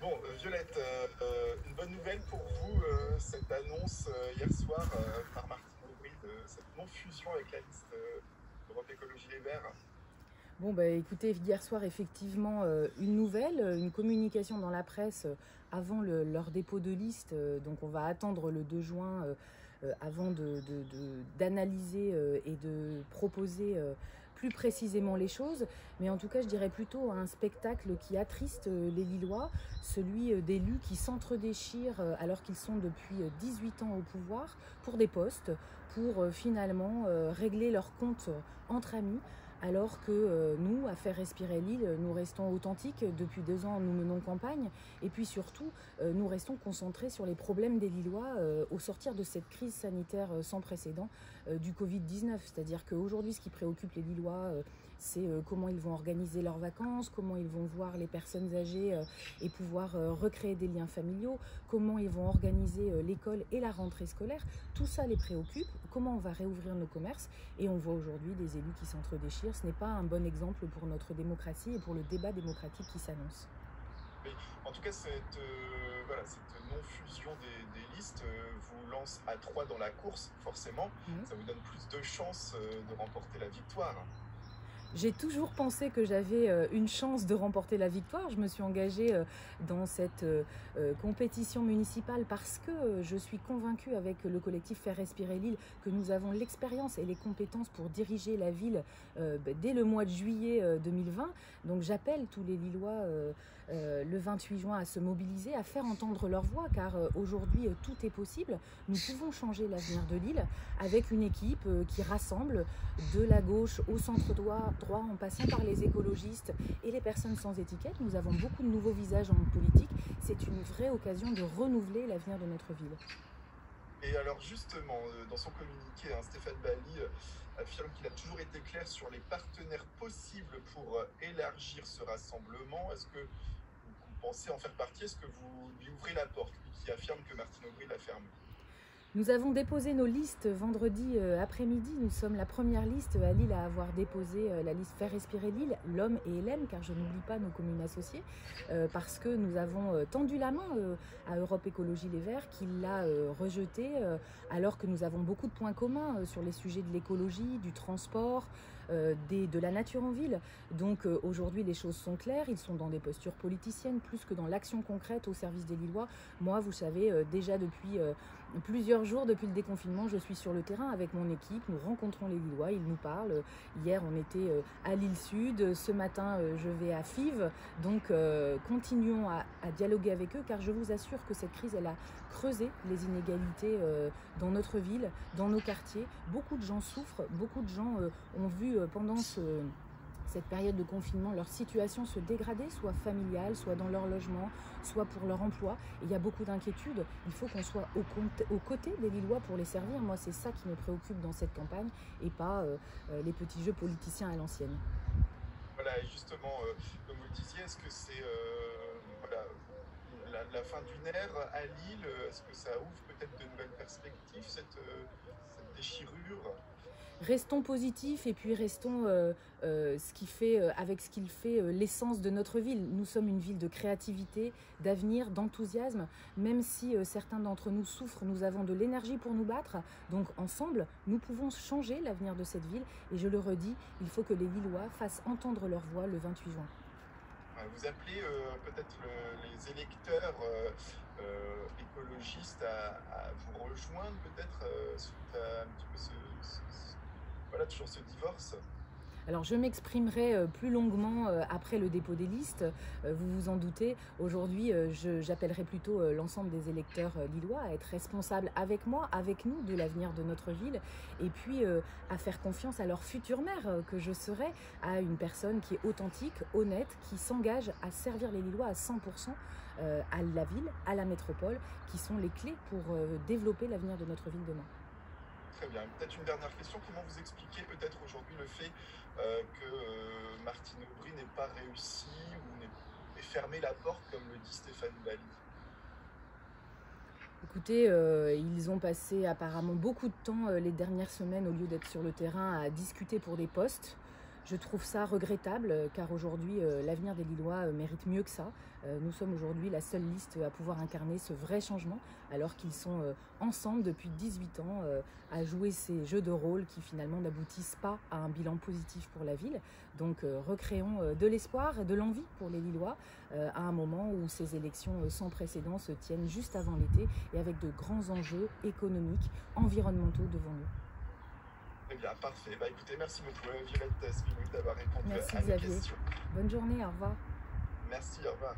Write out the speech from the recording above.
Bon, Violette, une bonne nouvelle pour vous, cette annonce hier soir par Martine Aubry de cette non-fusion avec la liste Europe Écologie Les Verts. Bon, bah, écoutez, hier soir, effectivement, une nouvelle, une communication dans la presse avant leur dépôt de liste. Donc, on va attendre le 2 juin avant d'analyser et de proposer plus précisément les choses. Mais en tout cas, je dirais plutôt un spectacle qui attriste les Lillois, celui d'élus qui s'entre-déchirent alors qu'ils sont depuis 18 ans au pouvoir pour des postes, pour finalement régler leurs comptes entre amis. Alors que nous, à faire respirer l'île, nous restons authentiques. Depuis 2 ans, nous menons campagne. Et puis surtout, nous restons concentrés sur les problèmes des Lillois au sortir de cette crise sanitaire sans précédent du Covid-19. C'est-à-dire qu'aujourd'hui, ce qui préoccupe les Lillois, c'est comment ils vont organiser leurs vacances, comment ils vont voir les personnes âgées et pouvoir recréer des liens familiaux, comment ils vont organiser l'école et la rentrée scolaire. Tout ça les préoccupe. Comment on va réouvrir nos commerces? Et on voit aujourd'hui des élus qui s'entre-déchirent. Ce n'est pas un bon exemple pour notre démocratie et pour le débat démocratique qui s'annonce. Mais en tout cas, cette non-fusion des listes vous lance à 3 dans la course, forcément. Ça vous donne plus de chances de remporter la victoire. J'ai toujours pensé que j'avais une chance de remporter la victoire. Je me suis engagée dans cette compétition municipale parce que je suis convaincue avec le collectif Faire Respirer l'Île que nous avons l'expérience et les compétences pour diriger la ville dès le mois de juillet 2020. Donc j'appelle tous les Lillois le 28 juin à se mobiliser, à faire entendre leur voix, car aujourd'hui tout est possible. Nous pouvons changer l'avenir de l'île avec une équipe qui rassemble de la gauche au centre droit en passant par les écologistes et les personnes sans étiquette. Nous avons beaucoup de nouveaux visages en politique. C'est une vraie occasion de renouveler l'avenir de notre ville. Et alors justement, dans son communiqué, Stéphane Bally affirme qu'il a toujours été clair sur les partenaires possibles pour élargir ce rassemblement. Est-ce que vous pensez en faire partie? Est-ce que vous lui ouvrez la porte, lui qui affirme que Martine Aubry la ferme? Nous avons déposé nos listes vendredi après-midi. Nous sommes la première liste à Lille à avoir déposé la liste Faire Respirer l'Île, l'homme et Hélène, car je n'oublie pas nos communes associées, parce que nous avons tendu la main à Europe Écologie Les Verts, qui l'a rejeté, alors que nous avons beaucoup de points communs sur les sujets de l'écologie, du transport, de la nature en ville. Donc aujourd'hui, les choses sont claires. Ils sont dans des postures politiciennes plus que dans l'action concrète au service des Lillois. Moi, vous savez, déjà depuis plusieurs jours, depuis le déconfinement, je suis sur le terrain avec mon équipe. Nous rencontrons les Lillois, ils nous parlent. Hier, on était à Lille Sud. Ce matin, je vais à Fives. Donc, continuons à dialoguer avec eux, car je vous assure que cette crise, elle a creusé les inégalités dans notre ville, dans nos quartiers. Beaucoup de gens souffrent, beaucoup de gens ont vu pendant cette période de confinement leur situation se dégrader, soit familiale, soit dans leur logement, soit pour leur emploi. Et il y a beaucoup d'inquiétudes. Il faut qu'on soit aux côtés des Lillois pour les servir. Moi, c'est ça qui me préoccupe dans cette campagne et pas les petits jeux politiciens à l'ancienne. Voilà, et justement, comme vous le disiez, est-ce que c'est la fin d'une ère à Lille? Est-ce que ça ouvre peut-être de nouvelles perspectives, cette déchirure? Restons positifs et puis restons avec ce qu'il fait l'essence de notre ville. Nous sommes une ville de créativité, d'avenir, d'enthousiasme. Même si certains d'entre nous souffrent, nous avons de l'énergie pour nous battre. Donc ensemble, nous pouvons changer l'avenir de cette ville. Et je le redis, il faut que les Lillois fassent entendre leur voix le 28 juin. Vous appelez peut-être les électeurs écologistes à vous rejoindre peut-être suite à un petit peu toujours ce divorce? Alors je m'exprimerai plus longuement après le dépôt des listes. Vous vous en doutez, aujourd'hui j'appellerai plutôt l'ensemble des électeurs lillois à être responsables avec moi, avec nous, de l'avenir de notre ville, et puis à faire confiance à leur future maire que je serai, à une personne qui est authentique, honnête, qui s'engage à servir les Lillois à 100%, à la ville, à la métropole, qui sont les clés pour développer l'avenir de notre ville demain. Très bien. Peut-être une dernière question. Comment vous expliquez peut-être aujourd'hui le fait que Martine Aubry n'ait pas réussi ou n'ait fermé la porte, comme le dit Stéphane Bally? Écoutez, ils ont passé apparemment beaucoup de temps les dernières semaines, au lieu d'être sur le terrain, à discuter pour des postes. Je trouve ça regrettable car aujourd'hui l'avenir des Lillois mérite mieux que ça. Nous sommes aujourd'hui la seule liste à pouvoir incarner ce vrai changement alors qu'ils sont ensemble depuis 18 ans à jouer ces jeux de rôle qui finalement n'aboutissent pas à un bilan positif pour la ville. Donc recréons de l'espoir et de l'envie pour les Lillois à un moment où ces élections sans précédent se tiennent juste avant l'été et avec de grands enjeux économiques, environnementaux devant nous. Eh bien, parfait. Bah, écoutez, merci beaucoup, Violette Spinouille, d'avoir répondu Merci à mes Xavier. questions. Bonne journée, au revoir. Merci, au revoir.